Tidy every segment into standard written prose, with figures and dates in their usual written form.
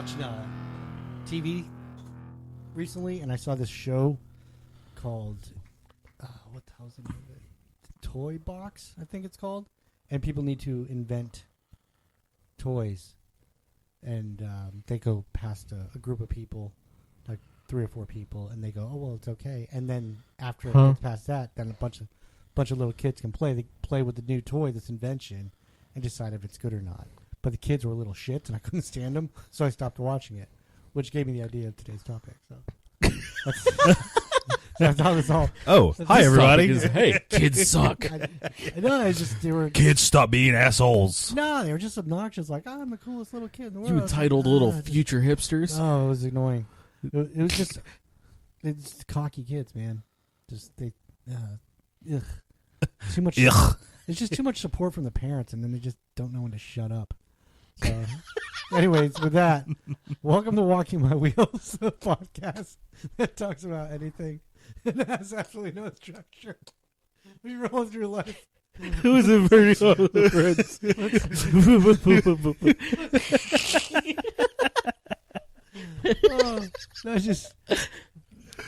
watching TV recently, and I saw this show called what the hell's the name of it? Toy Box, I think it's called. And people need to invent toys, and they go past a group of people, like 3 or 4 people, and they go, "Oh well, it's okay." And then after it gets past that, then a bunch of little kids can play. They play with the new toy, this invention, and decide if it's good or not. But the kids were little shits, and I couldn't stand them, so I stopped watching it, which gave me the idea of today's topic. So that's how this all. Oh, hi everybody! Hey, kids suck. No, it's just they were Kids, stop being assholes. No, they were just obnoxious. Like, I'm the coolest little kid in the world. You entitled little future hipsters. Oh, it was annoying. It was just, it's cocky kids, man. Just ugh. Too much. Ugh. It's just too much support from the parents, and then they just don't know when to shut up. So, anyways, with that, welcome to Walking My Wheels, a podcast that talks about anything and has absolutely no structure. We roll through life. Who's a very friends?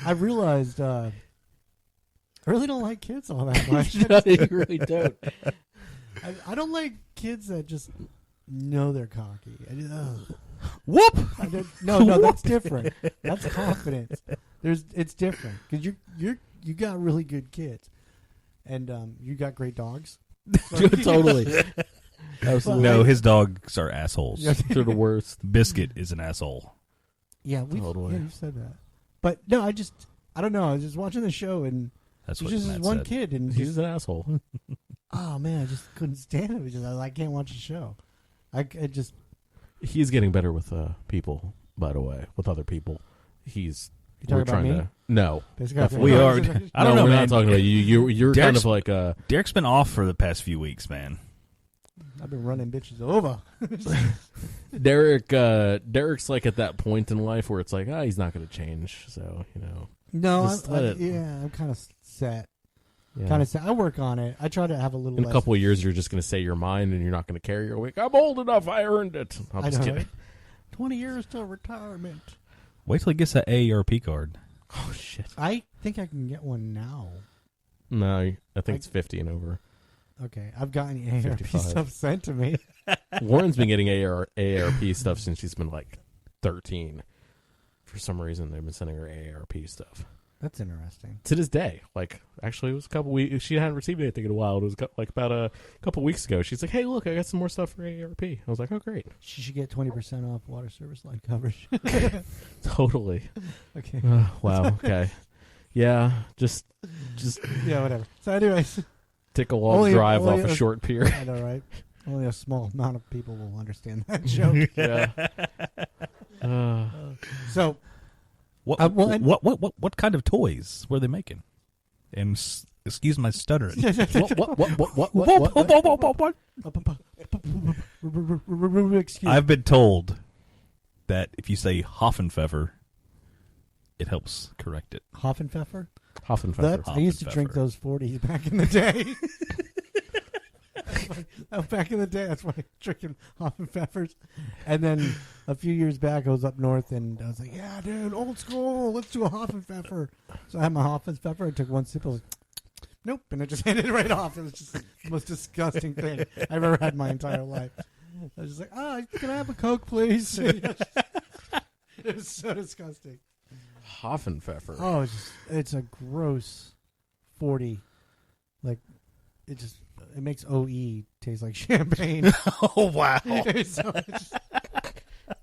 I realized I really don't like kids all that much. You really don't. I don't like kids that just know they're cocky. Whoop! No, that's different. That's confidence. It's different because you got really good kids, and you got great dogs. Totally. Absolutely. No, his dogs are assholes. They're the worst. Biscuit is an asshole. Yeah, Totally. you said that. But no, I don't know. I was just watching the show, and That's he's what just Matt this one said. kid, and He's an asshole. oh man, I just couldn't stand it because I can't watch the show. I just He's getting better with people, by the way, with other people. You talking about me? No. Basically, We are. I don't know, we're man. not talking about you. You're kind Derek's- of like a... Derek's been off for the past few weeks, man. I've been running bitches over. Derek's like at that point in life where it's like, he's not going to change. So, No, Just let it. I'm kind of set. Yeah. Kind of set. I work on it. I try to have a little. In a less, couple of years, you're just going to say your mind and you're not going to carry your weight. I'm old enough. I earned it. I'm I just know, kidding. right? 20 years till retirement. Wait till he gets that AARP card. Oh, shit. I think I can get one now. No, I think it's 50 and over. Okay, I've gotten AARP 55. stuff sent to me. Warren's been getting AARP stuff since she's been like 13. For some reason, they've been sending her AARP stuff. That's interesting. To this day. Like, actually, it was a couple weeks. She hadn't received anything in a while. It was like about a couple weeks ago. She's like, hey, look, I got some more stuff for AARP. I was like, oh, great. She should get 20% off water service line coverage. Totally. Okay. Wow, okay. Yeah, just Yeah, whatever. So, anyways, take a long drive only off a short pier. I know, right? Only a small amount of people will understand that joke. Yeah. So, What, well, and- what kind of toys were they making? And excuse my stuttering. What? excuse me. I've been told that if you say Hoffenpfeffer, it helps correct it. Hoffenpfeffer? Hoffenpfeffer. I used to drink those 40s back in the day. Back in the day, that's why I was drinking Hoffenpfeffers. And then a few years back, I was up north, and I was like, yeah, dude, old school, let's do a Hoffenpfeffer. So I had my Hoffenpfeffer, I took one sip, I was like, nope, and I just handed it right off. It was just the most disgusting thing I've ever had in my entire life. I was just like, can I have a Coke, please? It was so disgusting. Hoffenpfeffer. Oh, it's a gross 40. Like, it makes OE taste like champagne. Oh, wow.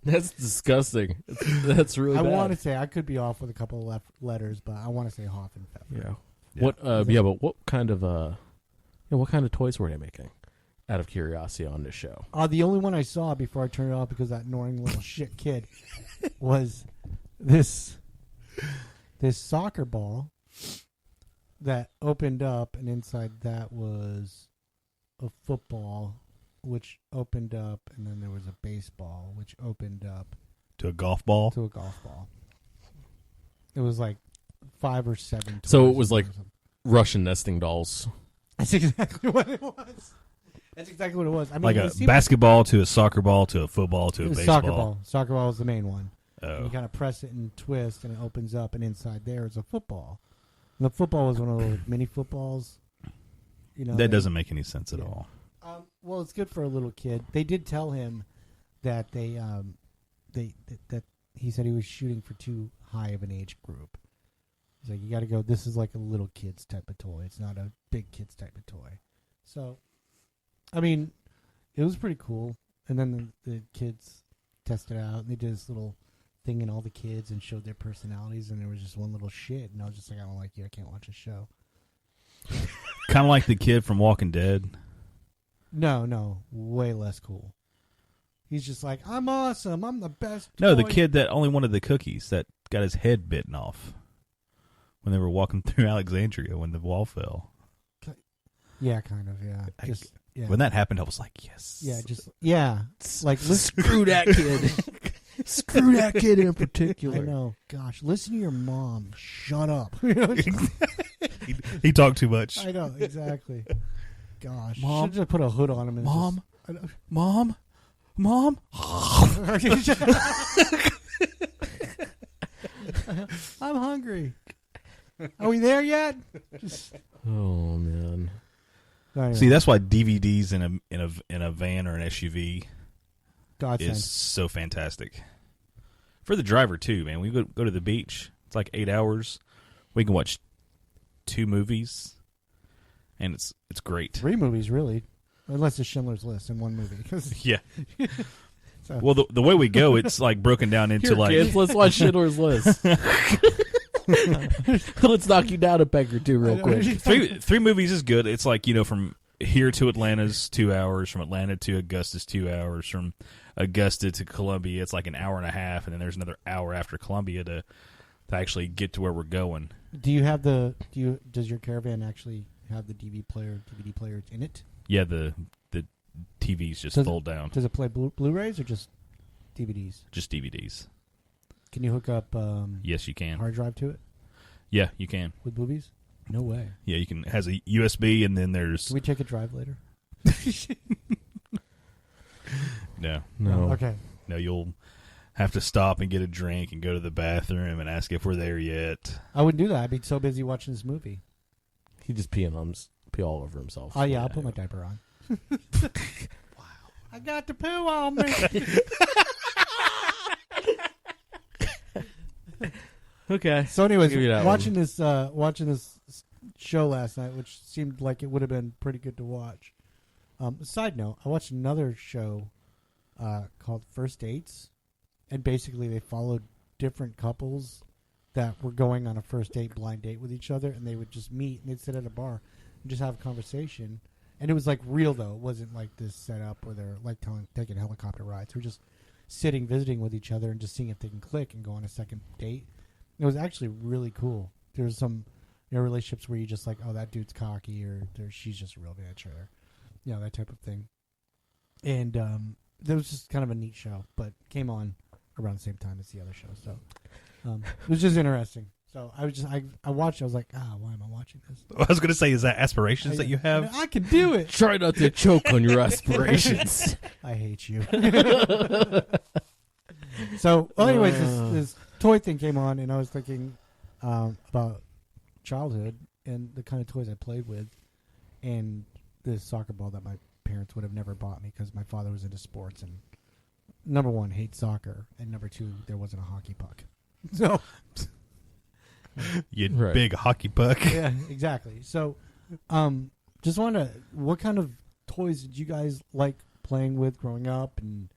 That's disgusting. That's really bad. I want to say, I could be off with a couple of letters, but I want to say Hoffenpfeffer. Yeah. But what kind of toys were they making? Out of curiosity on this show. The only one I saw before I turned it off because that annoying little shit kid was this soccer ball that opened up, and inside that was a football, which opened up, and then there was a baseball, which opened up To a golf ball? to a golf ball. It was like 5 or 7 toys. So it was like Russian nesting dolls. That's exactly what it was. That's exactly what it was. I mean, Like a it seemed basketball to a soccer ball to a football to a it was baseball. soccer ball. Soccer ball is the main one. And Oh. you kind of press it and twist, and it opens up, and inside there is a football. And the football was one of those mini footballs. You know, That doesn't make any sense at Yeah. all. Well, it's good for a little kid. They did tell him that that he said he was shooting for too high of an age group. He's like, you got to go. This is like a little kid's type of toy. It's not a big kid's type of toy. So, I mean, it was pretty cool. And then the kids tested it out, and they did this little thing in all the kids and showed their personalities. And there was just one little shit, and I was just like, I don't like you. I can't watch a show. Kind of like the kid from Walking Dead. No, way less cool. He's just like, I'm awesome. I'm the best. No, the toy." kid that only wanted the cookies that got his head bitten off when they were walking through Alexandria when the wall fell. Yeah, kind of. Yeah, just yeah. When that happened, I was like, yes. Yeah, just yeah. Like Screw that kid. Screw that kid in particular. I know. Gosh, listen to your mom. Shut up. he talked too much. I know exactly. Gosh, Mom? should just put a hood on him. And Mom? just, Mom? I'm hungry. Are we there yet? Oh, man. Anyway, See, that's why DVDs in a van or an SUV godsend. is so fantastic. For the driver too, man. We go to the beach. It's like 8 hours. We can watch 2 movies, and it's great. 3 movies, really, unless it's Schindler's List in one movie. Yeah. So- Well, the way we go, it's like broken down into Here, like kids, let's watch Schindler's List. Let's knock you down a peg or two real quick. three movies is good. It's like, from here to Atlanta's 2 hours, from Atlanta to Augusta's 2 hours, from Augusta to Columbia it's like an hour and a half, and then there's another hour after Columbia to actually get to where we're going. Do you have does your caravan actually have the DVD player in it? Yeah, the TVs just Does- fold down. Does it play Blu-rays or just DVDs? Just DVDs. Can you hook up Yes, you can. hard drive to it Yeah, you can. with movies? No way. Yeah, you can. It has a USB, and then there's Can we take a drive later? no. Okay. No, you'll have to stop and get a drink and go to the bathroom and ask if we're there yet. I wouldn't do that. I'd be so busy watching this movie. He just pee all over himself. Oh, yeah, I'll put my diaper on. Wow. I got the poo on me. Okay. So anyways, Give you that watching this show last night, which seemed like it would have been pretty good to watch. Side note, I watched another show called First Dates, and basically they followed different couples that were going on a first date, blind date with each other, and they would just meet and they'd sit at a bar and just have a conversation. And it was like real though; it wasn't like this setup where they're like taking helicopter rides. We're just sitting, visiting with each other, and just seeing if they can click and go on a second date. It was actually really cool. There's some relationships where you just like, oh, that dude's cocky, or she's just a real bitch, or that type of thing. And that was just kind of a neat show, but came on around the same time as the other show, so it was just interesting. So I was just I watched. I was like, why am I watching this? I was going to say, is that aspirations that you have? I can do it. Try not to choke on your aspirations. I hate you. So, well, anyways, this toy thing came on, and I was thinking about childhood and the kind of toys I played with, and this soccer ball that my parents would have never bought me because my father was into sports, and number one, hates soccer, and number two, there wasn't a hockey puck. So, You Right. big hockey puck. yeah, exactly. So, just wonder, what kind of toys did you guys like playing with growing up, and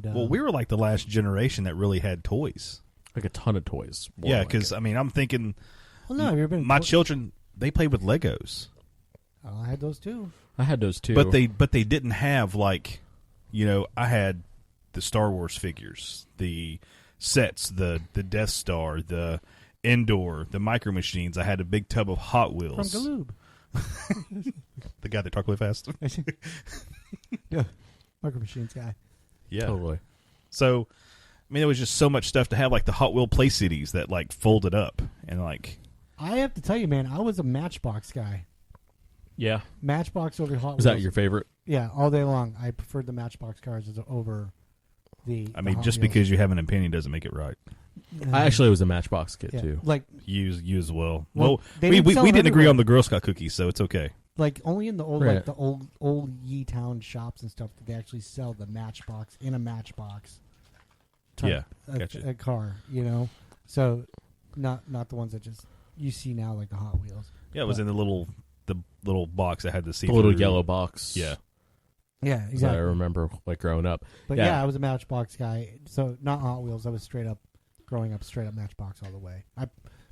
Well, we were like the last generation that really had toys. Like a ton of toys. More Yeah, like because it. I'm thinking, well, no, have you ever been my children, they played with Legos, Oh, I had those too. I had those too. but they didn't have like, I had the Star Wars figures, the sets, the Death Star, the Endor, the Micro Machines. I had a big tub of Hot From Wheels. Galoob. The guy that talked really fast. Yeah, Micro Machines guy. Yeah. Totally. So, there was just so much stuff to have, like the Hot Wheel Play Cities that like folded up and like. I have to tell you, man, I was a Matchbox guy. Yeah. Matchbox over Hot Wheels. Was that your favorite? Yeah, all day long. I preferred the Matchbox cars over the. I mean, Hot just Wheels. because you have an opinion doesn't make it right. I actually was a Matchbox kid Yeah, too. like You as well. Well, Well, they we didn't sell them didn't agree everywhere. on the Girl Scout cookies, so it's okay. only in the old Right. like the old Yee Town shops and stuff that they actually sell the Matchbox in a Matchbox. Yeah, a, gotcha. a car, So not the ones that just you see now like the Hot Wheels. Yeah, it was in the little box that had the The little yellow box. Yeah. Yeah, That I exactly. remember like growing up. But yeah. yeah, I was a Matchbox guy. So not Hot Wheels. I was growing up straight up Matchbox all the way. I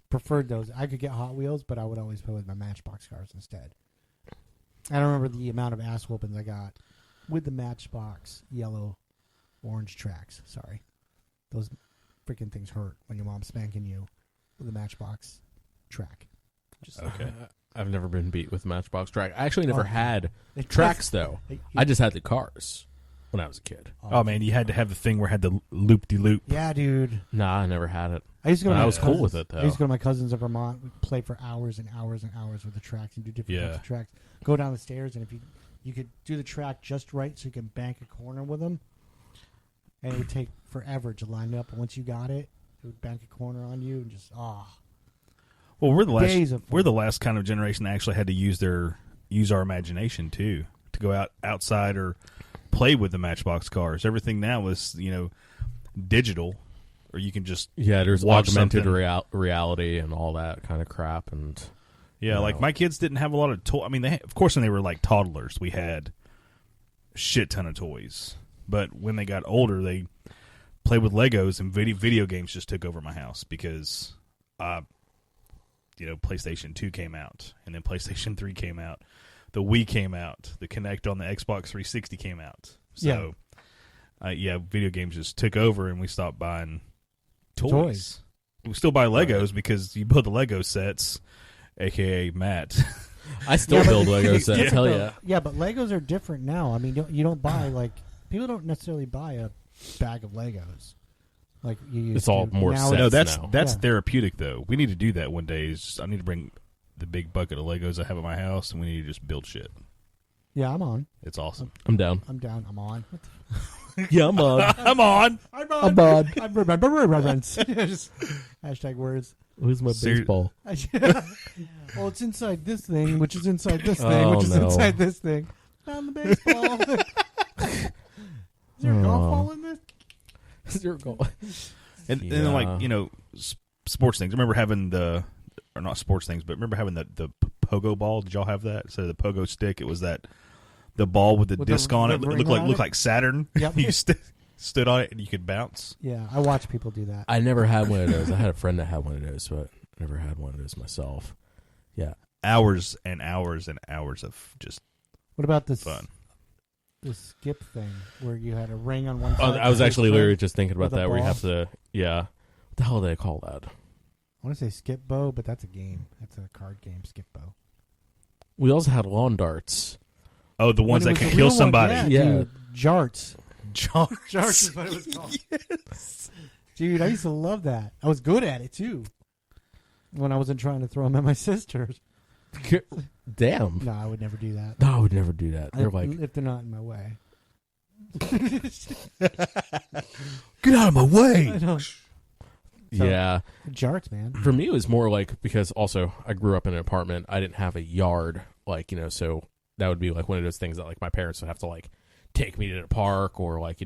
preferred those. I could get Hot Wheels, but I would always play with my Matchbox cars instead. I don't remember the amount of ass whoopings I got with the Matchbox yellow, orange tracks. Sorry. Those freaking things hurt when your mom's spanking you with a Matchbox track. Just Okay. I've never been beat with Matchbox track. I actually never Oh, had It tracks though. does- I just had the cars when I was a kid. Oh man, you had to have the thing where it had the loop de loop. Yeah, dude. Nah, I never had it. I used to go to I my was cool cousins- with it, though. I used to go to my cousins in Vermont. We'd play for hours and hours and hours with the tracks and do different Yeah. types of tracks. Go down the stairs, and if you could do the track just right, so you can bank a corner with them, and it would take forever to line up. And once you got it, it would bank a corner on you, and just Well, Days of fun. we're the last kind of generation that actually had to use our imagination too to go outside or play with the Matchbox cars. Everything now is digital, or you can just There's watch augmented something. reality and all that kind of crap. And Yeah, like my kids didn't have a lot of toys. I mean, of course, when they were like toddlers, we had a shit ton of toys. But when they got older, they played with Legos, and video games just took over my house because, PlayStation 2 came out, and then PlayStation 3 came out, the Wii came out, the Kinect on the Xbox 360 came out. So, video games just took over, and we stopped buying toys. We still buy Legos because you build the Lego sets, a.k.a. Matt. I still build Lego sets. different Hell though. yeah. Yeah, but Legos are different now. I mean, you don't buy people don't necessarily buy a bag of Legos like you used It's all to. more Now sets No, it's- that's Yeah. therapeutic though. We need to do that one day. I need to bring the big bucket of Legos I have at my house, and we need to just build shit. Yeah, I'm on. It's awesome. I'm down. I'm down. I'm on. Yeah, I'm on. I'm on. I'm I'm on. I remember reverence. Just hashtag words. Who's my Ser- baseball? Well, it's inside this thing, which is inside this thing, Oh, which is no. inside this thing. Found the baseball. Is there a golf ball in this? Zero goal. And then sports things. I remember having or not sports things, but remember having the pogo ball. Did y'all have that? So the pogo stick, it was the ball with the With disc the- on the it. It ring looked on it? like Saturn. Yep. You stood on it and you could bounce. Yeah, I watch people do that. I never had one of those. I had a friend that had one of those, but I never had one of those myself. Yeah. Hours and hours and hours of just What about this fun. the skip thing where you had a ring on one Oh, side? I was actually literally literally just thinking about with a that where you ball? have to, what the hell do they call that? I want to say skip bow, but that's a game. That's a card game. Skip bow. We also had lawn darts. Oh, the ones When that it was can the kill real one, somebody. Yeah, Yeah. dude, jarts. John. Jarts is what it was called. Dude, I used to love that. I was good at it too. When I wasn't trying to throw them at my sisters. Damn. No, I would never do that. No, I would never do that. They're like, if they're not in my way. Get out of my way. I know. yeah. Jarts, man. For me, it was more like, because also I grew up in an apartment. I didn't have a yard, so that would be like one of those things that like my parents would have to like take me to the park or like,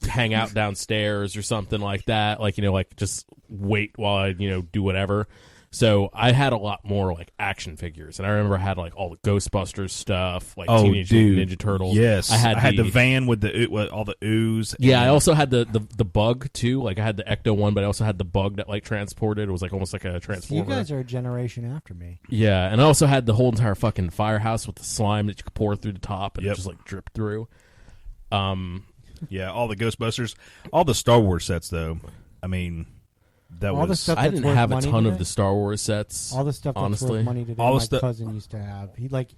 hang out downstairs or something like that. Like, just wait while I, do whatever. So I had a lot more like action figures, and I remember I had like all the Ghostbusters stuff, like Teenage Mutant Ninja Turtles. Yes, I had the van with with all the ooze. Yeah, I and- also had the bug too. Like I had the Ecto one, but I also had the bug that like transported. It was like almost like a You transformer. guys are a generation after me. Yeah, and I also had the whole entire fucking firehouse with the slime that you could pour through the top and it Yep. just like drip through. Yeah, all the Ghostbusters, all the Star Wars sets though. I mean, that All the was stuff I that's didn't worth have a money ton of today? the Star Wars sets. All the stuff that's honestly. worth money today. All the My stu- cousin used to have. He like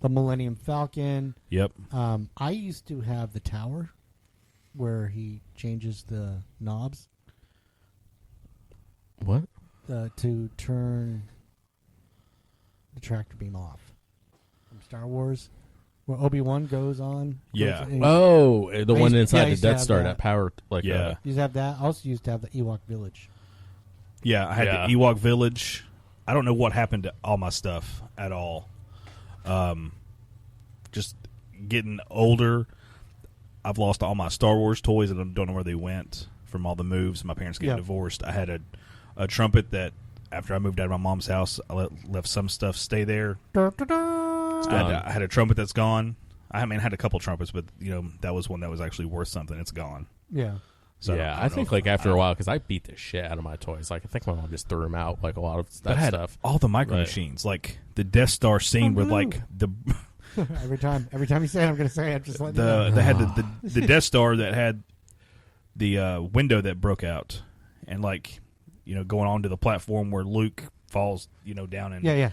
the Millennium Falcon. Yep. I used to have the tower where he changes the knobs What? to turn the tractor beam off from Star Wars. where Obi-Wan goes on. Yeah. Oh, the one inside I the used to Death have Star, that. that power, like Yeah. You used to have that. I also used to have the Ewok Village. Yeah, I had the Ewok Village. I don't know what happened to all my stuff at all. Just getting older, I've lost all my Star Wars toys and I don't know where they went from all the moves. My parents getting divorced. I had a trumpet that after I moved out of my mom's house, I left some stuff stay there. I had a trumpet that's gone. I had a couple trumpets, but that was one that was actually worth something. It's gone. Yeah. So yeah, I think like after a while, because I beat the shit out of my toys. Like I think my mom just threw them out, like a lot of that stuff. All the micro machines, like the Death Star scene with like the. every time you say it, I'm going to say it. Just let you know. They had the Death Star that had the window that broke out, and going onto the platform where Luke falls, down and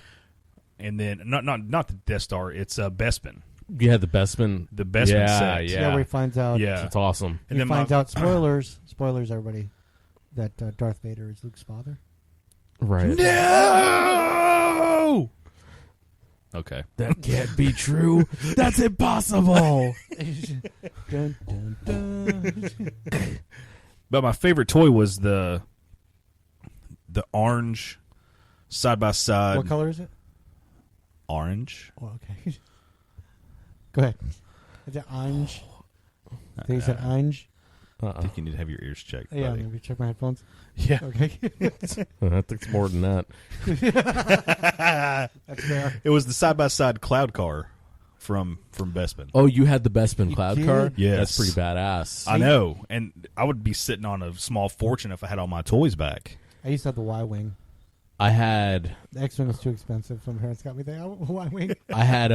and then not the Death Star, it's Bespin. You had the Bespin set. Yeah, where he finds out. Yeah, it's awesome. And he finds out. Spoilers, everybody. That Darth Vader is Luke's father. Right. No. Okay. That can't be true. That's impossible. Dun, dun, dun. But my favorite toy was the orange side by side. What color is it? Orange. Oh, okay. Go ahead. Is it orange? I think you said orange. I think you need to have your ears checked. Yeah, buddy. maybe check my headphones. Yeah. Okay. I think it's more than that. That's fair. It was the side by side cloud car from Bespin. Oh, you had the Bespin cloud did? car? Yes. That's pretty badass. I know, and I would be sitting on a small fortune if I had all my toys back. I used to have the Y-Wing. I had The X-Wing was too expensive, so my parents got me the Y-Wing. I had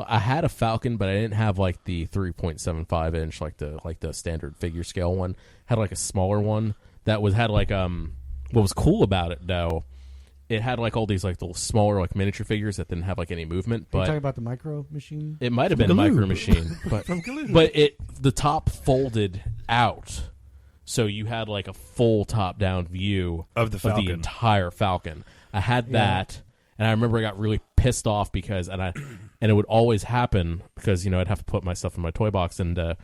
I had a Falcon, but I didn't have like the 3.75 inch like the standard figure scale one. Had like a smaller one that had like what was cool about it though, it had like all these like the smaller like miniature figures that didn't have like any movement. Are you But talking about the Micro Machine? it might have been a Galoo. Micro Machine, but From Galoo. but the top folded out, so you had like a full top down view Of the Falcon. entire Falcon. I had that, and I remember I got really pissed off because and it would always happen because I'd have to put my stuff in my toy box and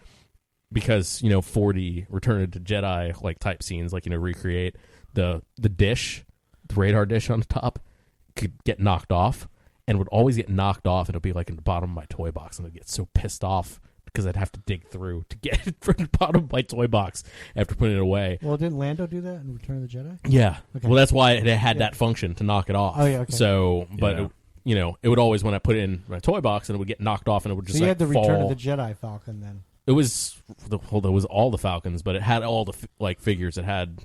because for the Return of the Jedi like type scenes, like recreate the dish, the radar dish on the top could get knocked off and would always get knocked off. It'll be like in the bottom of my toy box, and I'd get so pissed off because I'd have to dig through to get it from the bottom of my toy box after putting it away. Well, didn't Lando do that in Return of the Jedi? Yeah. Okay. Well, that's why it had that function to knock it off. Oh, yeah, okay. So, but Yeah. it would always, when I put it in my toy box, and it would get knocked off, and it would just So you like had the fall. Return of the Jedi Falcon then. It was there was all the Falcons, but it had all the figures. It had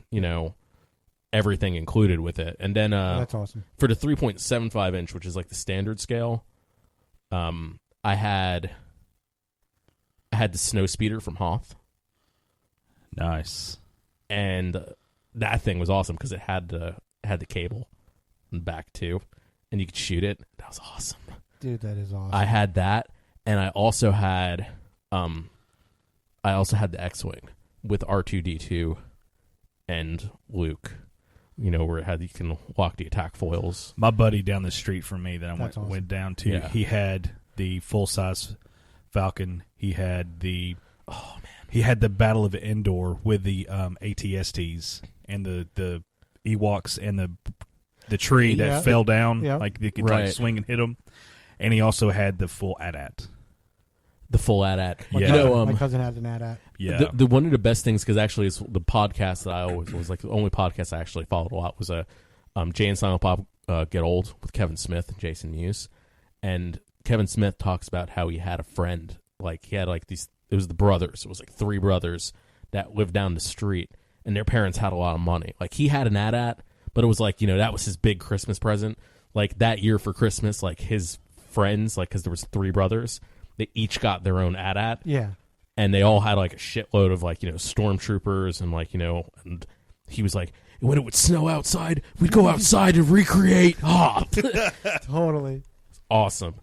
everything included with it, and then That's awesome. for the 3.75 inch, which is like the standard scale, I had the snow speeder from Hoth. Nice. And that thing was awesome because it had the cable and back too, and you could shoot it. That was awesome. Dude, that is awesome. I had that, and I also had the X-wing with R2-D2 and Luke. Where you can lock the attack foils. My buddy down the street from me that I That's awesome. went down to, Yeah. he had the full size Falcon. He had the he had the Battle of Endor with the ATSTs and the Ewoks and the tree that fell down, like they could like swing and hit them. And he also had the full AT-AT. The full AT-AT. Yeah. My cousin had an AT-AT. Yeah, The one of the best things, because actually it's the podcast that I always was like the only podcast I actually followed a lot was Jay and Silent Bob Get Old with Kevin Smith and Jason Mewes. And Kevin Smith talks about how he had a friend, like he had like these, it was the brothers, it was like 3 brothers that lived down the street, and their parents had a lot of money. Like he had an AT-AT, but it was like, that was his big Christmas present. Like that year for Christmas, like his friends, like because there was 3 brothers, they each got their own AT-AT. Yeah. And they all had like a shitload of like, stormtroopers and like, and he was like, when it would snow outside, we'd go outside and recreate. Totally. Awesome.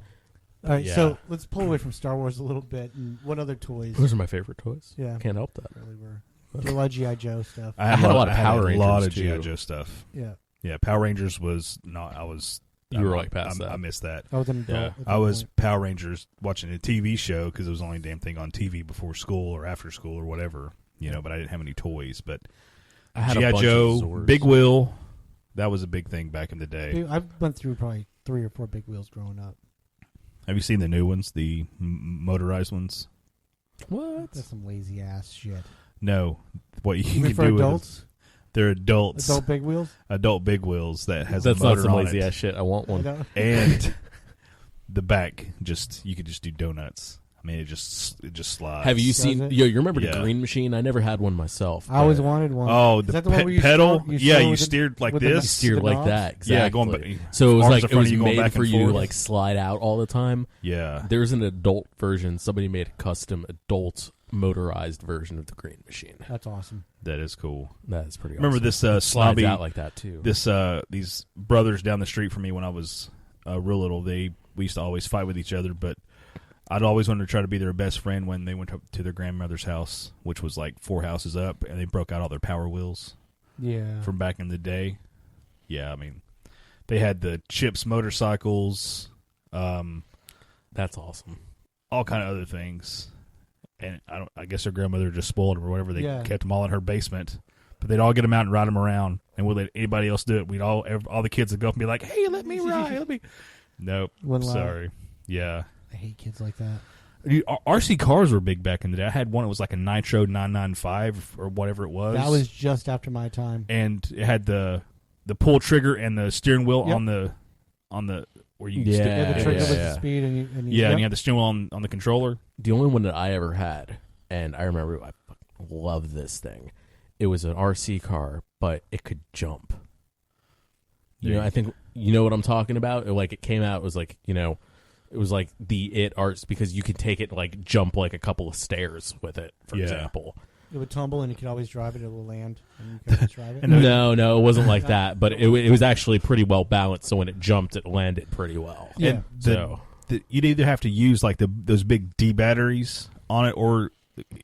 All right, Yeah. so let's pull away from Star Wars a little bit. And what other toys Those are my favorite toys. Yeah. Can't help that. really were? There were a lot of G.I. Joe stuff. I had a lot of Power a lot Rangers, of too. G.I. Joe stuff. Yeah. Yeah, Power Rangers was not. I was You were like past that. I missed that. I was an adult. Yeah. at that I was point. Power Rangers watching a TV show because it was the only damn thing on TV before school or after school or whatever, but I didn't have any toys. But I had a G.I. bunch Joe, of Zords. Big Wheel, that was a big thing back in the day. Dude, I went through probably 3 or 4 big wheels growing up. Have you seen the new ones, the motorized ones? What? That's some lazy ass shit. No. What you You can mean for do with adults? they're adults. Adult big wheels? Adult big wheels that has That's a not motor some on lazy it. ass shit. I want I one. don't- And the back, you could just do donuts. I mean, it just slides. Have you Does seen? it? Yo, you remember Yeah. the green machine? I never had one myself. I always but wanted one. Oh, Is the that the one where you pedal? steer- you Yeah, steer you with the- steered like with the you this. steered the like knobs? that. Exactly. Yeah, going back. So it was Arms like in it front was of you, going made back for and you to forth. like slide out all the time. Yeah. There's an adult version. Somebody made a custom adult motorized version of the green machine. That's awesome. That is cool. That is pretty. Remember awesome. this It slides snobby out like that too. these brothers down the street from me when I was real little. We used to always fight with each other, but I'd always wanted to try to be their best friend when they went up to their grandmother's house, which was like 4 houses up, and they broke out all their Power Wheels Yeah. from back in the day. Yeah, I mean, they had the Chips motorcycles, That's awesome. all kind of other things. And I guess their grandmother just spoiled them or whatever. They Yeah. kept them all in her basement. But they'd all get them out and ride them around, and we'd let anybody else do it. We'd all the kids would go up and be like, "Hey, let me ride, let me." Nope, Wouldn't allow it. sorry. Yeah, I hate kids like that. dude, RC cars were big back in the day. I had one. It was like a Nitro 995 or whatever it was. That was just after my time. and it had the pull trigger and the steering wheel Yep. on the where you Yeah, Yeah, the trigger yeah, with yeah. the speed and you and yep. you had the steering wheel on the controller. The only one that I ever had, and I remember I fucking loved this thing. It was an RC car, but it could jump. I think you know what I'm talking about. It came out. It was like it was like the arts because you could take it like jump like a couple of stairs with it, for Yeah. example. It would tumble and you could always drive it. It will land and you could always drive it. And No, it wasn't like that. But it was actually pretty well balanced. So when it jumped, it landed pretty well. Yeah. And So you'd either have to use like those big D batteries on it, or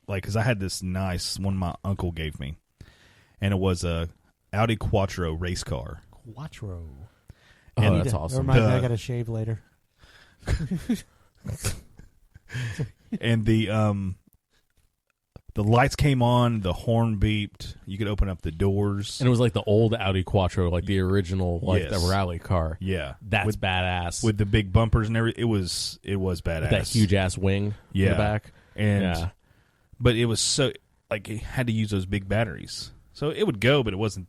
like because I had this nice one my uncle gave me, and it was a Audi Quattro race car. Quattro. And that's That awesome. reminds me, I got to shave later. And the lights came on, the horn beeped. You could open up the doors. And it was like the old Audi Quattro, like the original, like Yes. the rally car. Yeah, That's badass. with the big bumpers and everything. It was badass. With that huge ass wing in Yeah. the back. and Yeah. but it was so like it had to use those big batteries, so it would go, but it wasn't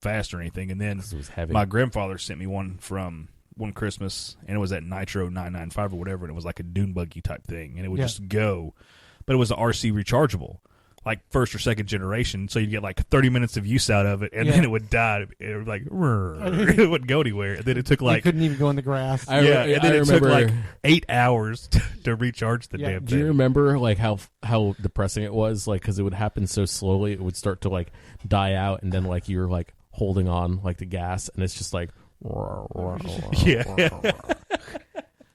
fast or anything. And then 'Cause it was heavy. my grandfather sent me one from one Christmas, and it was that Nitro 995 or whatever, and it was like a dune buggy type thing, and it would Yeah. just go, but it was an RC rechargeable, like first or second generation, so you get like 30 minutes of use out of it, and Yeah. then it would die. It would like it wouldn't go anywhere, and then it took You like couldn't even go in the grass. I and then it took remember. like 8 hours to recharge the Yeah. damn Do you thing. remember like how depressing it was? Like because it would happen so slowly, it would start to like die out, and then like you were like holding on like the gas, and it's just like Yeah.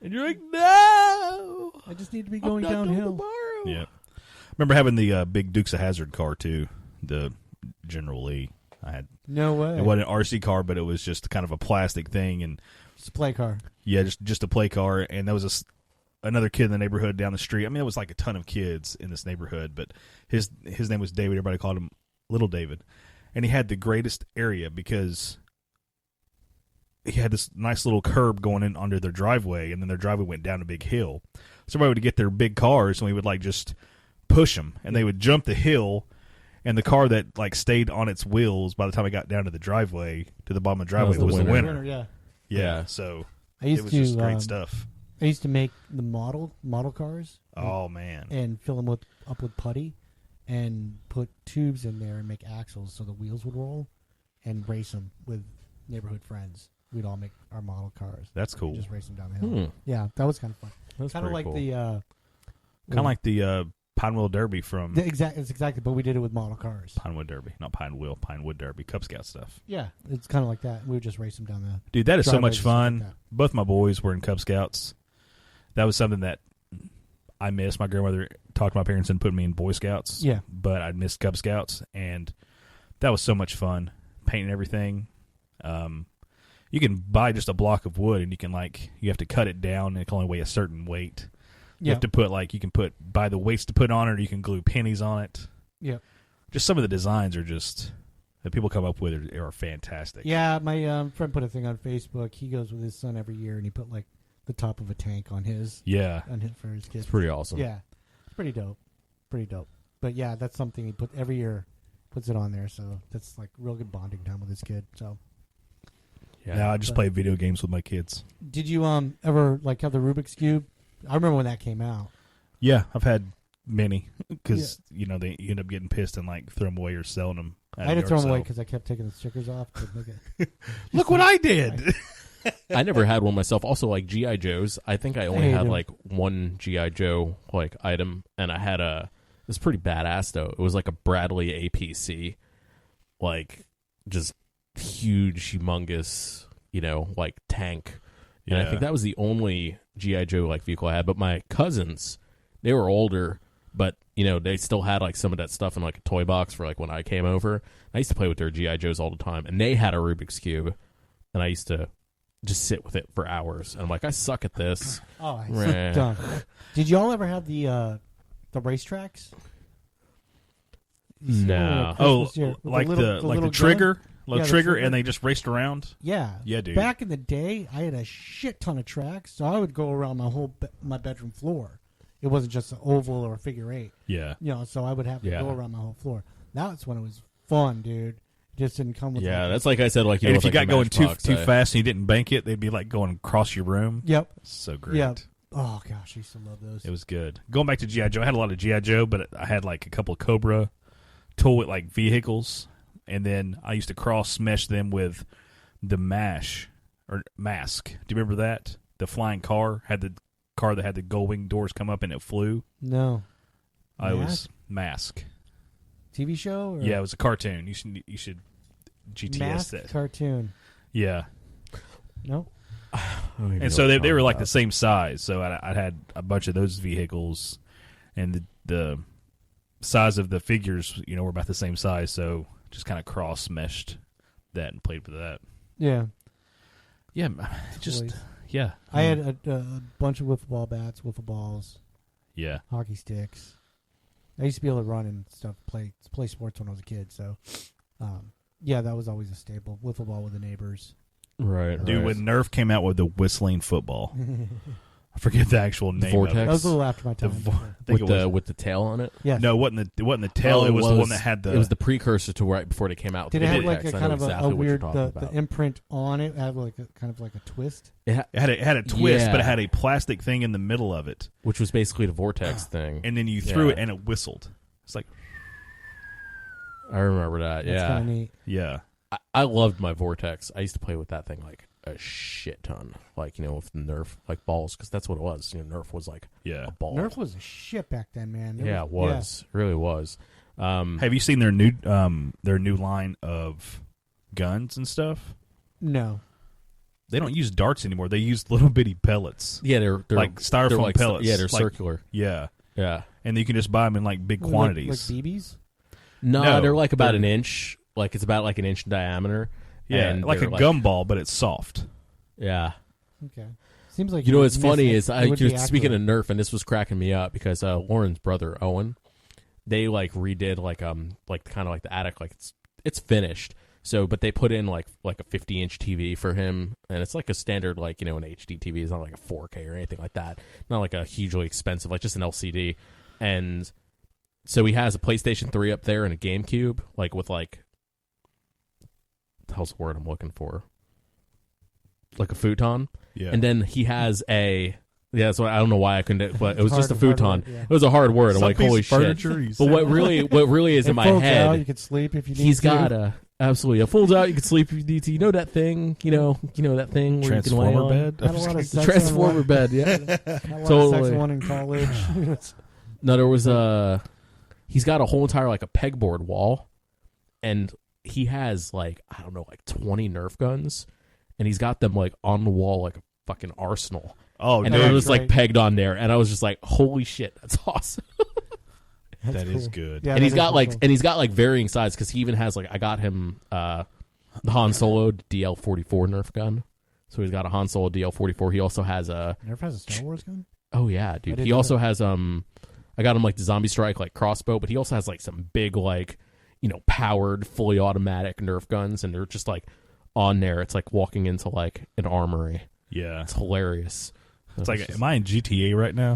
And you're like, no. I just need to be going downhill. Yeah. Remember having the big Dukes of Hazzard car too, the General Lee. I had No way. it wasn't an RC car, but it was just kind of a plastic thing, and It's a play car. yeah, just a play car. And there was another kid in the neighborhood down the street. I mean, it was like a ton of kids in this neighborhood, but his name was David. Everybody called him Little David, and he had the greatest area because he had this nice little curb going in under their driveway, and then their driveway went down a big hill. So everybody would get their big cars, and we would like just push them, and they would jump the hill, and the car that like stayed on its wheels by the time it got down to the driveway, to the bottom of the driveway, the was the winner. winner. Yeah. Yeah, so I it used was to just great stuff. I used to make the model cars Oh man, and fill them up with putty and put tubes in there and make axles so the wheels would roll and race them with neighborhood friends. We'd all make our model cars. that's cool. Just race them down the hill. Yeah, that was kind of fun. That's Kind of pretty like cool. Kind of like the Pinewheel Derby from It's exactly, but we did it with model cars. Pinewood Derby, not Pinewood Derby, Cub Scout stuff. Yeah, it's kind of like that. We would just race them down the Dude, that is so much driveways and stuff fun. like that. Both my boys were in Cub Scouts. That was something that I missed. My grandmother talked to my parents and put me in Boy Scouts. Yeah. But I missed Cub Scouts, and that was so much fun. Painting everything. you can buy just a block of wood, and you have to cut it down, and it can only weigh a certain weight. You have to put buy the weights to put on it, or you can glue pennies on it. Yeah. Just some of the designs are that people come up with are fantastic. Yeah, my friend put a thing on Facebook. He goes with his son every year, and he put like the top of a tank on his. Yeah. For his kids. It's pretty awesome. Yeah, it's pretty dope. Pretty dope. But yeah, that's something he every year puts it on there. So that's like real good bonding time with his kid. So. Yeah. Now I just play video games with my kids. Did you ever like have the Rubik's Cube? I remember when that came out. Yeah, I've had many because you end up getting pissed and like throw them away or selling them. I had to throw them away because I kept taking the stickers off. To make it. Look what I did. I never had one myself. Also, like G.I. Joes, I think I only had like one G.I. Joe like item, and I had it was pretty badass though. It was like a Bradley APC, like just huge, humongous, like tank. And I think that was the only G.I. Joe like vehicle I had. But my cousins, they were older, but they still had like some of that stuff in like a toy box for like when I came over. I used to play with their G.I. Joes all the time, and they had a Rubik's Cube, and I used to just sit with it for hours. And I'm like, I suck at this. Oh, I suck done. Did y'all ever have the racetracks? No. Like the trigger? Trigger, and they just raced around? Yeah. Yeah, dude. Back in the day, I had a shit ton of tracks, so I would go around my bedroom floor. It wasn't just an oval or a figure eight. Yeah. So I would have to go around my whole floor. That's when it was fun, dude. It just didn't come with that's like I said, like and if you like got going too fast and you didn't bank it, they'd be like going across your room. Yep. So great. Yep. Oh gosh, I used to love those. It was good. Going back to G.I. Joe, I had a lot of G.I. Joe, but I had like a couple of Cobra tool like vehicles, and then I used to cross mesh them with the mask. Do you remember that? The flying car had the car that had the gold wing doors come up and it flew. No. It was Mask. TV show? Or? Yeah, it was a cartoon. You should GTS Mask that cartoon. Yeah. No. And so they were like the same size. So I had a bunch of those vehicles, and the size of the figures, were about the same size. So just kind of cross meshed that and played with that. Yeah. Yeah. Just yeah. I had a bunch of wiffle ball bats, wiffle balls. Yeah. Hockey sticks. I used to be able to run and stuff, play sports when I was a kid. So, that was always a staple. Wiffle ball with the neighbors. Right. Dude, when Nerf came out with the whistling football, I forget the actual name. Vortex? That was a little after my time. With the tail on it? Yes. No, it wasn't the tail. It was the one that had the. It was the precursor to right before they came out. Did it have like a kind of exactly a weird the imprint on it? Had like a kind of like a twist. It had a twist, but it had a plastic thing in the middle of it, which was basically the vortex thing. And then you threw it, and it whistled. It's like. I remember that. That's kind of neat. Yeah. I loved my vortex. I used to play with that thing like a shit ton, like with Nerf like balls, because that's what it was. Nerf was like a ball. Nerf was a shit back then, man. It was. It really was. Have you seen their new line of guns and stuff? No. They don't use darts anymore. They use little bitty pellets. Yeah, they're like styrofoam pellets. They're circular. Yeah, yeah, and you can just buy them in like big quantities. Like BBs? No, they're like about an inch. Like it's about like an inch in diameter. Yeah, and like a gumball, but it's soft. Yeah. Okay. Seems like what's funny is speaking of Nerf, and this was cracking me up because Lauren's brother Owen, they like redid like kind of like the attic, like it's finished. So, but they put in like a 50-inch TV for him, and it's like a standard like an HD TV. It's not like a 4K or anything like that. Not like a hugely expensive, like just an LCD. And so he has a PlayStation 3 up there and a GameCube, like with like. The hell's the word I'm looking for? Like a futon. Yeah. And then he has a. Yeah, that's why I don't know why I couldn't. But it was just a futon. It was a hard word. I'm like, holy shit. But what really is in my head? Out, you can sleep if you need. He's got a absolutely. It folds out. You can sleep if you need to. You know that thing. You know that thing where Transformer you can lay bed. Had a lot of sex Transformer bed. Yeah. Totally. Sex one in college. No, there was a. He's got a whole entire like a pegboard wall, and he has like I don't know like 20 Nerf guns, and he's got them like on the wall like a fucking arsenal. Oh, and it was like pegged on there, and I was just like, "Holy shit, that's awesome!" That is good. Yeah, and he's got like varying sizes because he even has like I got him the Han Solo DL-44 Nerf gun. So he's got a Han Solo DL-44. He also has a... Nerf has a Star Wars gun? Oh, yeah, dude. He also has... I got him, like, the Zombie Strike, like, crossbow, but he also has, like, some big, like, powered, fully automatic Nerf guns, and they're just, like, on there. It's like walking into, like, an armory. Yeah. It's hilarious. It's like, am I in GTA right now?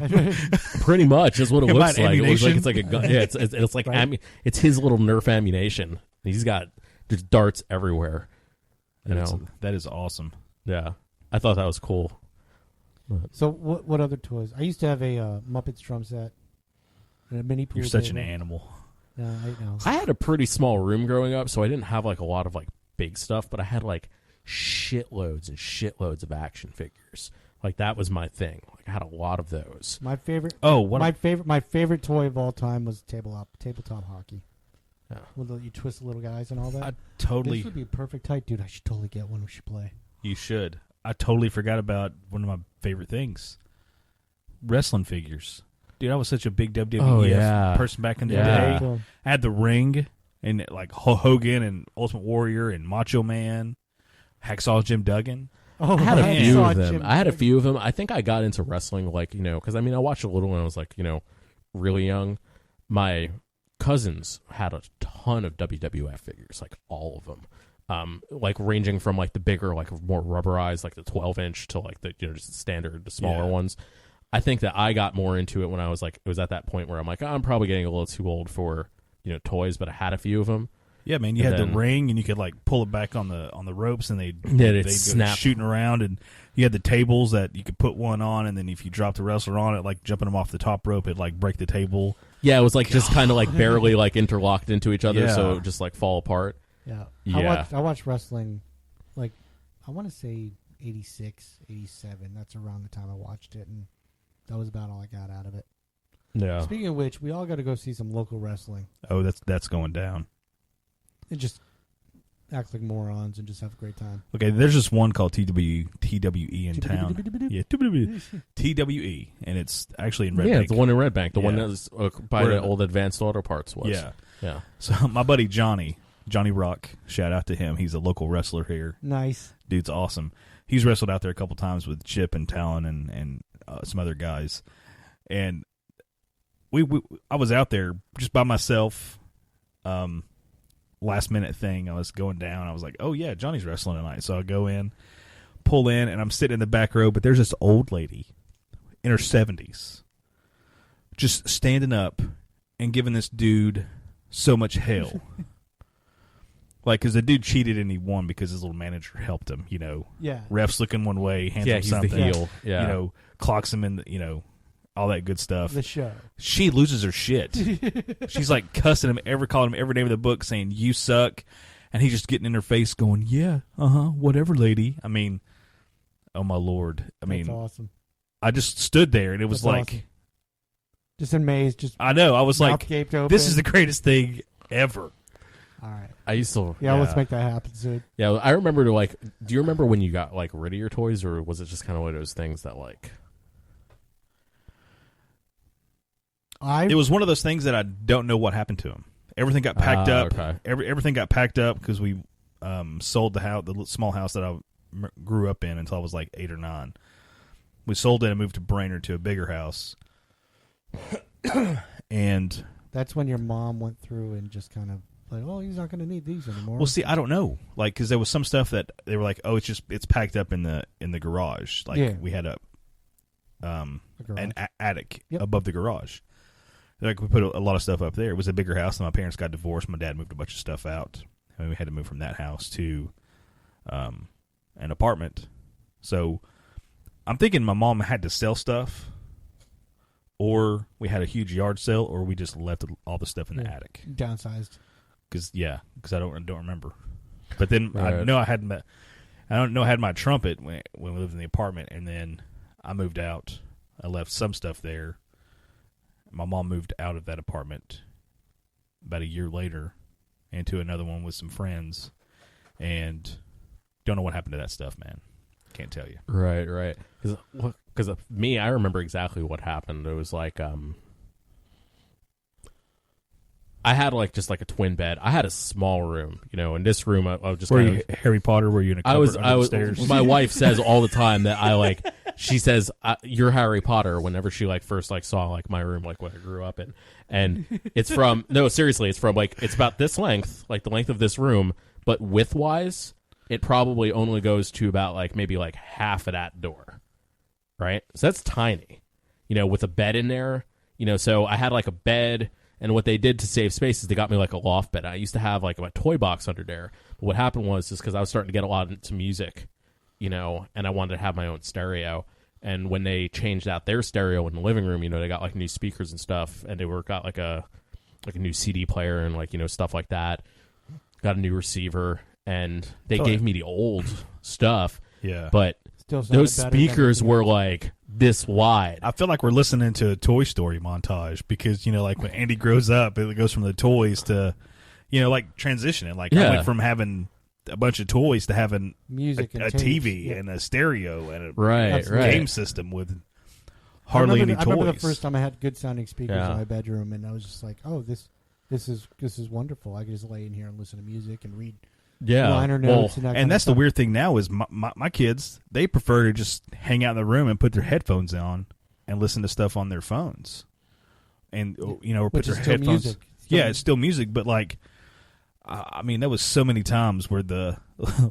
Pretty much. That's what it looks like. It looks like ammunition? it's like a gun. Yeah, it's like it's his little Nerf ammunition. He's got just darts everywhere. That is awesome. Yeah, I thought that was cool. So what other toys? I used to have a Muppets drum set and a mini pool. You're such table. an animal. Yeah, I know. I had a pretty small room growing up, so I didn't have like a lot of like big stuff, but I had like shitloads and shitloads of action figures. Like that was my thing. Like I had a lot of those. My favorite. Oh, my favorite toy of all time was tabletop hockey. Yeah. With you twist the little guys and all that. I totally. This would be a perfect height, dude. I should totally get one. We should play. You should. I totally forgot about one of my favorite things: wrestling figures. Dude, I was such a big WWF person back in the day. Cool. I had the ring and like Hogan and Ultimate Warrior and Macho Man, Hacksaw Jim Duggan. Oh, I had a few of them. Jim I had a Duggan. few of them. I think I got into wrestling like, because I mean, I watched a little when I was like, really young. My cousins had a ton of WWF figures, like all of them. Like ranging from like the bigger, like more rubberized, like the 12-inch to like the, just the standard, the smaller ones. I think that I got more into it when I was like, it was at that point where I'm like, I'm probably getting a little too old for, toys, but I had a few of them. Yeah, man, you had the ring, and you could like pull it back on the ropes, and they'd snap, shooting around, and you had the tables that you could put one on, and then if you dropped the wrestler on it, like jumping them off the top rope, it'd like break the table. Yeah, it was like just kind of like barely like interlocked into each other, Yeah. so it would just like fall apart. Yeah. I watched wrestling, like I want to say 86, 87. That's around the time I watched it, and that was about all I got out of it. Yeah. Speaking of which, we all got to go see some local wrestling. Oh, that's going down. And just act like morons and just have a great time. Okay, there's just one called TWE in town. Yeah, TWE, and it's actually in Red Yeah, Bank. it's the one in Red Bank, the one Yeah. that was by the old Advanced Auto Parts was. Yeah. Yeah. So my buddy Johnny Rock, shout out to him. He's a local wrestler here. Nice. Dude's awesome. He's wrestled out there a couple times with Chip and Talon and some other guys. And I was out there just by myself. Last minute thing. I was going down. I was like, oh yeah, Johnny's wrestling tonight. So I go in, pull in, and I'm sitting in the back row. But there's this old lady in her 70s, just standing up and giving this dude so much hell. Like, because the dude cheated and he won because his little manager helped him. Yeah. Refs looking one way, hands him he's something. the heel. Yeah. Clocks him in. All that good stuff. The show. She loses her shit. She's like cussing him, calling him every name of the book, saying you suck, and he's just getting in her face, going, "Yeah, whatever, lady." I mean, oh my lord. That's awesome. I just stood there, and it was That's like, awesome. Just amazed. Just I know. I was mouth like, gaped open. this is the greatest thing ever. All right. I used to. Yeah, let's make that happen soon. Yeah, I remember do you remember when you got like rid of your toys, or was it just kind of one of those things that like? It was one of those things that I don't know what happened to him. Everything got packed up. Okay. Everything got packed up because we sold the house, the small house that I grew up in until I was like 8 or 9. We sold it and moved to Brainerd to a bigger house. And that's when your mom went through and just kind of like, oh, he's not going to need these anymore. well, see, I don't know, like, because there was some stuff that they were like, oh, it's packed up in the garage. Like we had an attic above the garage. Like we put a lot of stuff up there. It was a bigger house, and my parents got divorced. My dad moved a bunch of stuff out, and we had to move from that house to an apartment. So I'm thinking my mom had to sell stuff, or we had a huge yard sale, or we just left all the stuff in the attic. Downsized. Because I don't remember. But then Right. I don't know I had my trumpet when we lived in the apartment, and then I moved out. I left some stuff there. My mom moved out of that apartment about a year later into another one with some friends, and don't know what happened to that stuff, man. Can't tell you. Right. Because me, I remember exactly what happened. It was like, I had like just like a twin bed. I had a small room, you know. In this room, I was just Were kind you of. Harry Potter? Were you in a cupboard under the stairs? My wife says all the time that I like. She says you're Harry Potter whenever she like first like saw like my room like what I grew up in, and it's from no seriously, it's from like it's about this length, like the length of this room, but width wise, it probably only goes to about like maybe like half of that door, right? So that's tiny, you know, with a bed in there, you know. So I had like a bed. And what they did to save space is they got me like a loft bed. I used to have like a toy box under there. But what happened was because I was starting to get a lot into music, you know, and I wanted to have my own stereo. And when they changed out their stereo in the living room, you know, they got like new speakers and stuff, and they got like a new CD player and like, you know, stuff like that. Got a new receiver, and they gave me the old stuff. Yeah, but those speakers were like this wide. I feel like we're listening to a Toy Story montage because, you know, like when Andy grows up, it goes from the toys to, you know, like transitioning. Like I went from having a bunch of toys to having music a and TV and a stereo and a right. game system with hardly any toys. I remember the first time I had good sounding speakers in my bedroom, and I was just like, oh, this is wonderful. I can just lay in here and listen to music and read. Liner notes and that's the weird thing now is my kids, they prefer to just hang out in the room and put their headphones on and listen to stuff on their phones, and you know, or put their headphones. Music. It's still music, but like, I mean, there was so many times where the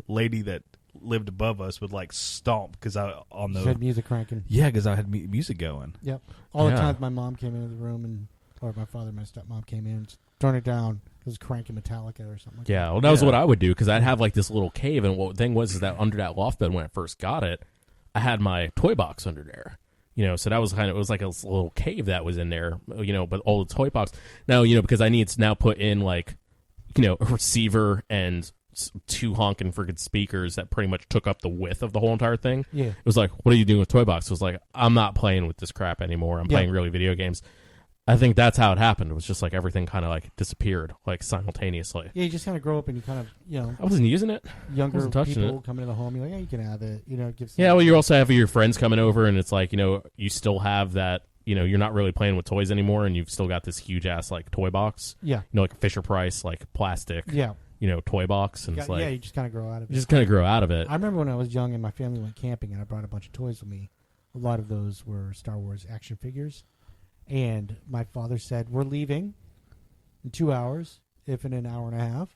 lady that lived above us would like stomp because I had music cranking. Yeah, because I had music going. Yep, all the time my mom came into the room or my father, my stepmom came in, and turn it down. It was cranking Metallica or something like that. Yeah, well, that was what I would do because I'd have like this little cave, and what the thing was is that under that loft bed when I first got it, I had my toy box under there. You know, so that was it was like a little cave that was in there, you know, but all the toy box. Now, you know, because I need to now put in like, you know, a receiver and two honking friggin' speakers that pretty much took up the width of the whole entire thing. Yeah. It was like, what are you doing with toy box? It was like, I'm not playing with this crap anymore. I'm playing really video games. I think that's how it happened. It was just like everything kind of like disappeared like simultaneously. Yeah, you just kind of grow up and you kind of, you know. I wasn't using it. Younger people come into the home, you're like, yeah, you can have it. You know, it gives. Yeah, well, you also have your friends coming over, and it's like, you know, you still have that, you know, you're not really playing with toys anymore, and you've still got this huge ass like toy box. Yeah. You know, like a Fisher Price, like plastic. Yeah. You know, toy box, and it's like you just kind of grow out of it. You just kind of grow out of it. I remember when I was young and my family went camping, and I brought a bunch of toys with me. A lot of those were Star Wars action figures. And my father said, we're leaving in 2 hours. If in an hour and a half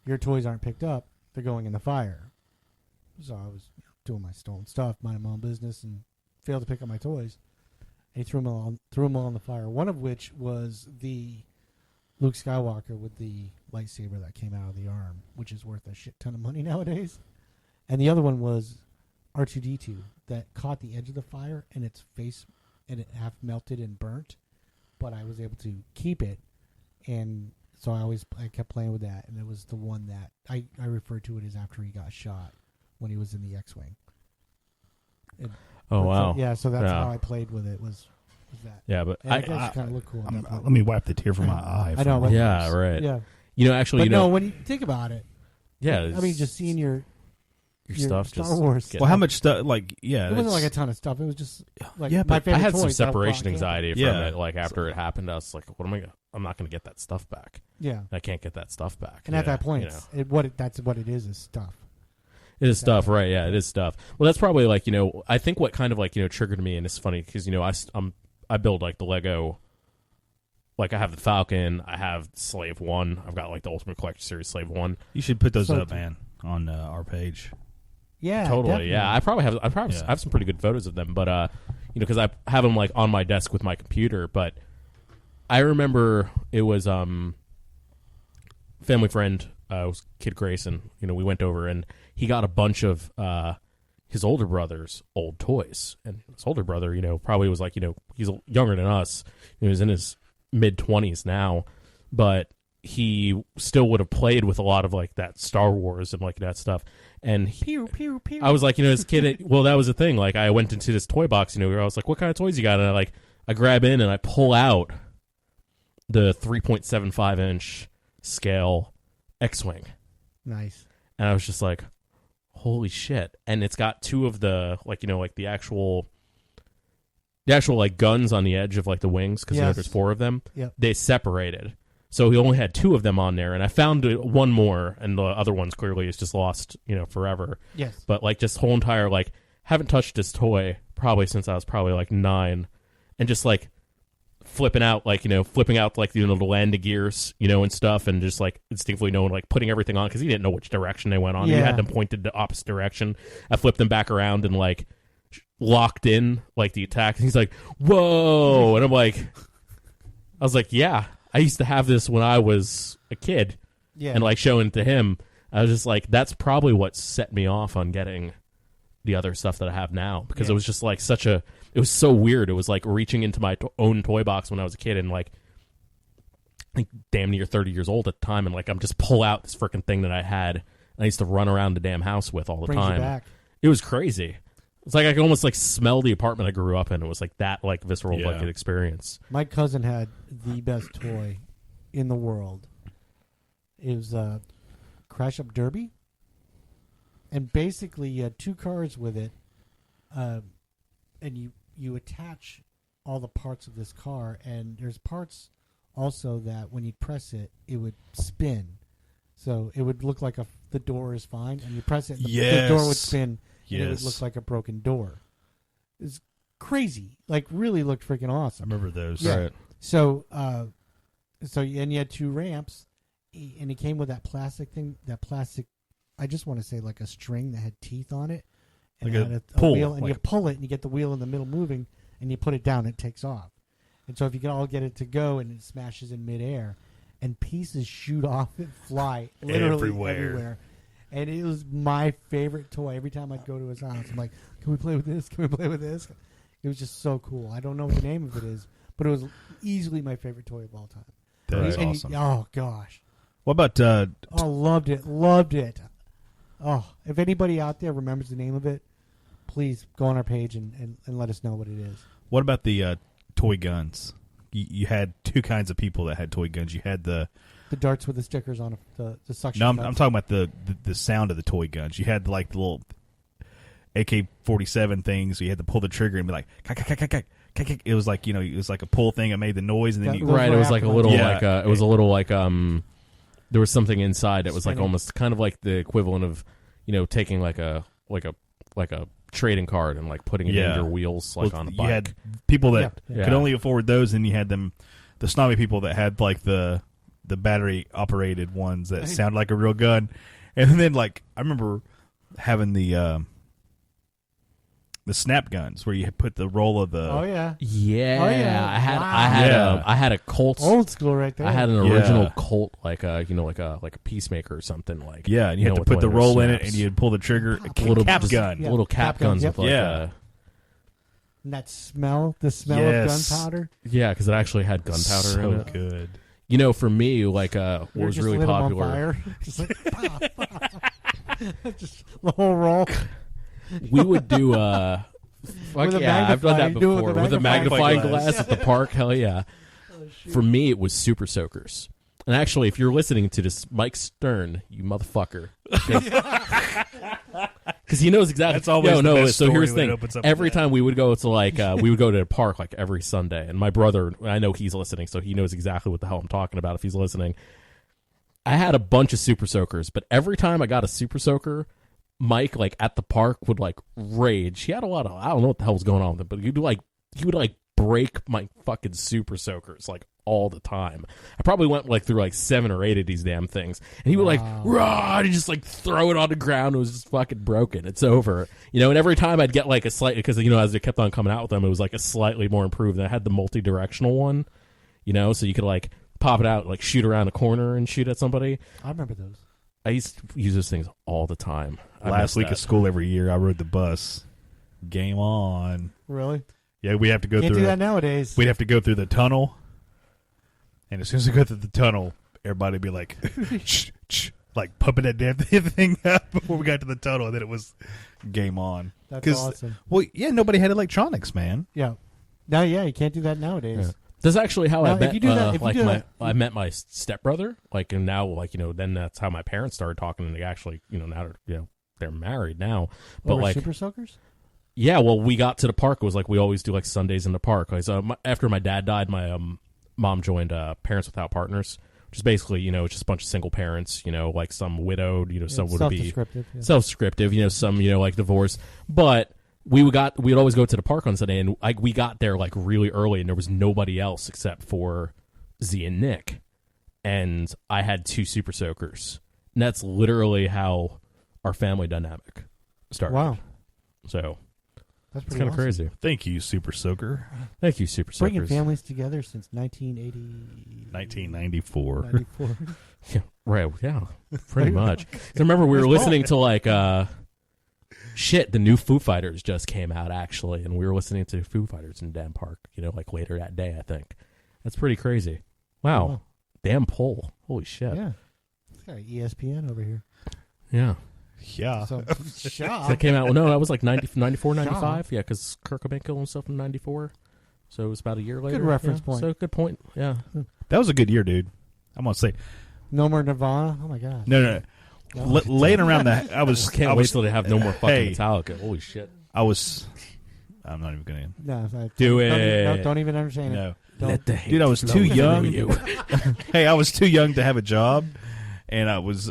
your toys aren't picked up, they're going in the fire. So I was doing my stolen stuff, minding my own business, and failed to pick up my toys. And he threw them all in the fire, one of which was the Luke Skywalker with the lightsaber that came out of the arm, which is worth a shit ton of money nowadays. And the other one was R2-D2 that caught the edge of the fire, and its face and it half melted and burnt, but I was able to keep it, and so I kept playing with that, and it was the one that I referred to it as after he got shot when he was in the X-wing. Wow! So that's how I played with it was that. Yeah, but and I guess it kind of looked cool. Let me wipe the tear from my eye. I know. Yeah, right. Yeah, you know, actually, but you know, when you think about it, yeah, I mean, just seeing your stuff, Star Wars. Well, how much stuff? Like, yeah, it wasn't like a ton of stuff. It was just like yeah. my But favorite I had toys some separation anxiety from Yeah. it. Like after it happened, I was like, "What am I? I'm not going to get that stuff back. Yeah, I can't get that stuff back." and at that point, you know. that's what it is stuff. It is stuff, right? Yeah, it is stuff. Well, that's probably like, you know, I think what kind of like, you know, triggered me, and it's funny because, you know, I build like the Lego. Like I have the Falcon, I have Slave 1, I've got like the Ultimate Collector Series Slave 1. You should put those up, man, on our page. Yeah, totally. Definitely. Yeah, I have some pretty good photos of them, but you know, because I have them like on my desk with my computer. But I remember it was family friend, was Kid Grayson. You know, we went over and he got a bunch of his older brother's old toys, and his older brother, you know, probably was like, you know, he's younger than us. He was in his mid-20s now, but he still would have played with a lot of like that Star Wars and like that stuff. And pew, pew, pew. I was like, you know, this kid, well, that was the thing. Like I went into this toy box, you know, where I was like, what kind of toys you got? And I grab in and I pull out the 3.75 inch scale X-Wing. Nice. And I was just like, holy shit. And it's got two of the, like, you know, like the actual like guns on the edge of like the wings, because you know, there's four of them. Yep. They separated. So he only had 2 of them on there, and I found one more, and the other one's clearly is just lost, forever. Yes. But like just whole entire like haven't touched this toy probably since I was probably like 9, and just like flipping out like flipping out like the landing gears and stuff, and just like instinctively knowing like putting everything on because he didn't know which direction they went on. Yeah. He had them pointed the opposite direction. I flipped them back around and like locked in like the attack. And he's like, "Whoa!" And I was like, "Yeah, I used to have this when I was a kid." Yeah. And like showing it to him, I was just like, "That's probably what set me off on getting the other stuff that I have now," because it was just like it was so weird. It was like reaching into my own toy box when I was a kid and like damn near 30 years old at the time, and like I'm just pull out this freaking thing that I had and I used to run around the damn house with all the Brings you time. back. It was crazy. It's like I could almost like smell the apartment I grew up in. It was like that like visceral like an experience. My cousin had the best toy in the world. It was a Crash Up Derby, and basically you had 2 cars with it, and you attach all the parts of this car, and there's parts also that when you press it, it would spin. So it would look like the door is fine, and you press it, and the door would spin, and it would look like a broken door. It's crazy. Like, really looked freaking awesome. I remember those. Yeah. Right. So, and you had 2 ramps, and it came with that plastic thing, I just want to say like a string that had teeth on it. And Like it had a pull, wheel, and like you pull it, and you get the wheel in the middle moving, and you put it down, it takes off. And so if you can all get it to go, and it smashes in midair, and pieces shoot off and fly literally everywhere. And it was my favorite toy. Every time I'd go to his house, I'm like, "Can we play with this? Can we play with this?" It was just so cool. I don't know what the name of it is, but it was easily my favorite toy of all time. That is And awesome. oh gosh. What about Loved it. Oh, if anybody out there remembers the name of it, please go on our page and let us know what it is. what about the toy guns? You had 2 kinds of people that had toy guns. You had the darts with the stickers on it, the suction. no, I'm cups. talking about the sound of the toy guns. You had like the little AK-47 things. So you had to pull the trigger and be like, it was like it was like a pull thing. It made the noise, and then That you little- Right, it was like a little Yeah. like it was a little like there was something inside that was like Spinning. almost kind of like the equivalent of taking like a trading card and like putting it in your wheels like on a bike. You had people that Yeah. could only afford those, and you had the snobby people that had like the battery operated ones that sounded like a real gun. And then like I remember having the snap guns where you put the roll of the Oh yeah, Yeah, Oh, yeah. Wow. I had a Colt. old school right there. I had an original Yeah. Colt, like like a Peacemaker or something like. yeah, and you had to with put one the of those roll in it, snaps. and you'd pull the trigger. Pop. little Cap just gun. Yeah. little cap Cap guns, guns yep. with like Yeah. And that smell, the smell Yes. of gunpowder. because it actually had gunpowder so in it. good. For me, like what You're was just really lit 'em on popular. fire. Just like just the whole roll. We would do With a I've done that magnifying- do it before with a with a magnifying magnifying glass. glass at the park. Hell yeah! For me, it was Super Soakers. And actually, if you're listening to this, Mike Stern, you motherfucker, because he knows exactly. That's always the best So story here's the when it thing: opens up every with that. time we would go to like we would go to the park like every Sunday, and my brother, I know he's listening, so he knows exactly what the hell I'm talking about if he's listening. I had a bunch of Super Soakers, but every time I got a Super Soaker, Mike, like at the park, would like rage. He had a lot of, I don't know what the hell was going on with it, but he would break my fucking Super Soakers like all the time. I probably went like through like 7 or 8 of these damn things, and he would like rah, and he'd just like throw it on the ground. It was just fucking broken. It's over, And every time I'd get like a slight, because as it kept on coming out with them, it was like a slightly more improved. And I had the multi-directional one, so you could like pop it out, like shoot around a corner and shoot at somebody. I remember those. I used to use those things all the time. I Last missed week that. of school every year, I rode the bus. Game on. Really? Yeah, we have to go Can't through do that nowadays. We'd have to go through the tunnel, and as soon as we go through the tunnel, everybody would be like, shh, shh, like pumping that damn thing up before we got to the tunnel, and then it was game on. That's 'Cause- awesome. Well, yeah, nobody had electronics, man. Yeah. No, yeah, you can't do that nowadays. Yeah. That's actually how Now, I if met. you do that- if you like do my, that- I met my stepbrother. Like, and now, like then that's how my parents started talking, and they actually, now they're married now. But Over like, Super Soakers? yeah, well, we got to the park. It was like we always do like Sundays in the park. Like, so after my dad died, my mom joined Parents Without Partners, Just basically, it's just a bunch of single parents, like some widowed, some would be self-descriptive. Yeah. self-descriptive, some, like divorced. But we'd always go to the park on Sunday, and we got there like really early, and there was nobody else except for Z and Nick. And I had 2 super soakers. And that's literally how our family dynamic started. Wow. So That's it's pretty kind of awesome. crazy. Thank you, Super Soaker. Thank you, super Bringing soakers. families together since 1980. 1994. 94. Yeah, right. Yeah, pretty much. I remember we were listening to the new Foo Fighters just came out actually, and we were listening to Foo Fighters in Dan Park. Later that day, I think. That's pretty crazy. Wow. Damn poll. Holy shit. Yeah. It's got ESPN over here. Yeah. Yeah. So, shop. That came out. No, that was like 94, 95. Yeah, because Kurt Cobain killed himself in 94. So it was about a year later. Good reference Yeah, point. So good point. Yeah. That was a good year, dude. I'm going to say. No more Nirvana. Oh my god. No. Laying around that, I was. Can't I wait was, till they have no more fucking Hey. Metallica. Holy shit. I'm not even going to. No, Do don't, it. Don't even understand it. No. Don't. Let the hate Dude, I was flow too through young. you. Hey, I was too young to have a job, and I was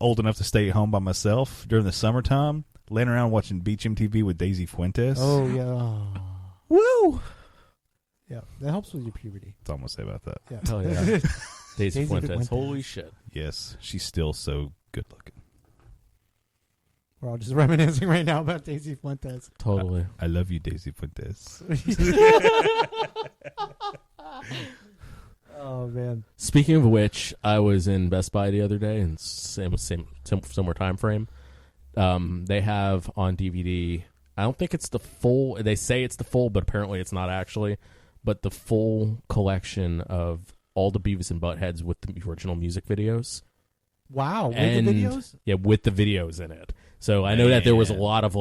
old enough to stay at home by myself during the summertime, laying around watching Beach MTV with Daisy Fuentes. Oh yeah. Oh. woo! Yeah, that helps with your puberty. That's all I'm going to say about that. Yeah. Hell yeah. Daisy Daisy Fuentes. Fuentes. Holy shit. Yes, she's still so good looking. We're all just reminiscing right now about Daisy Fuentes. Totally. I love you, Daisy Fuentes. Oh man. Speaking of which, I was in Best Buy the other day, and similar time frame. They have on DVD. I don't think it's the full. They say it's the full, but apparently it's not actually. But the full collection of all the Beavis and Buttheads with the original music videos. Wow. With And- the videos? Yeah, with the videos in it. So I know that there was a lot of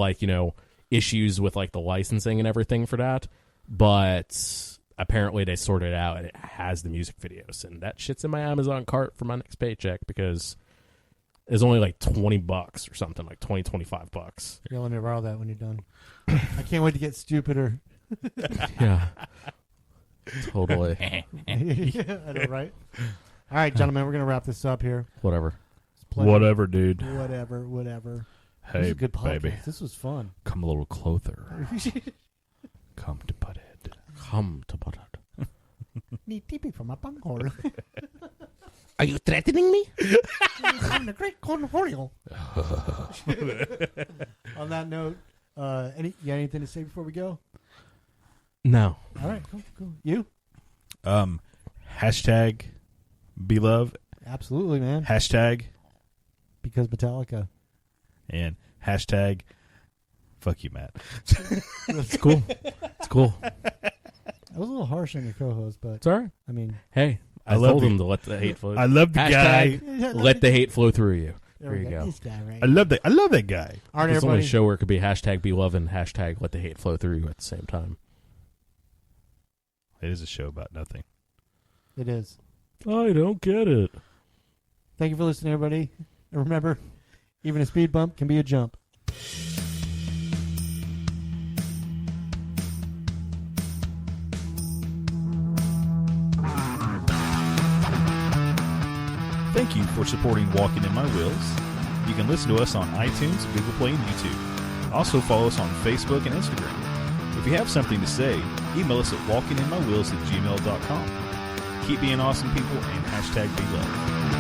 issues with the licensing and everything for that, but apparently they sorted it out and it has the music videos, and that shit's in my Amazon cart for my next paycheck because it's only like $20 or something, like $25. You'll let me borrow that when you're done. I can't wait to get stupider. Yeah, totally. Yeah, I know, right? All right, gentlemen, we're gonna wrap this up here. Whatever. It's a pleasure. Whatever, dude. Whatever. This Hey, is a good podcast. baby. This was fun. Come a little closer. Come to Butthead. Come to Butthead. Need TP from my bunghole. Are you threatening me? I'm the great cornhorial. On that note, you got anything to say before we go? No. All right, cool. You? Hashtag be love. Absolutely, man. Hashtag Because Metallica. and hashtag fuck you, Matt. It's cool. It's cool. I was a little harsh on your co-host, but It's all right. I mean, Hey, I I love told the- him to let the hate flow. I love the guy. Hashtag let the hate flow through you. there There we you go. go. This guy, right? I love that guy. All right, There's only a everybody. show where it could be hashtag be love and hashtag let the hate flow through you at the same time. It is a show about nothing. It is. I don't get it. Thank you for listening, everybody. And remember, even a speed bump can be a jump. Thank you for supporting Walking in My Wheels. You can listen to us on iTunes, Google Play, and YouTube. Also follow us on Facebook and Instagram. If you have something to say, email us at walkinginmywheels@gmail.com. Keep being awesome people and hashtag be love.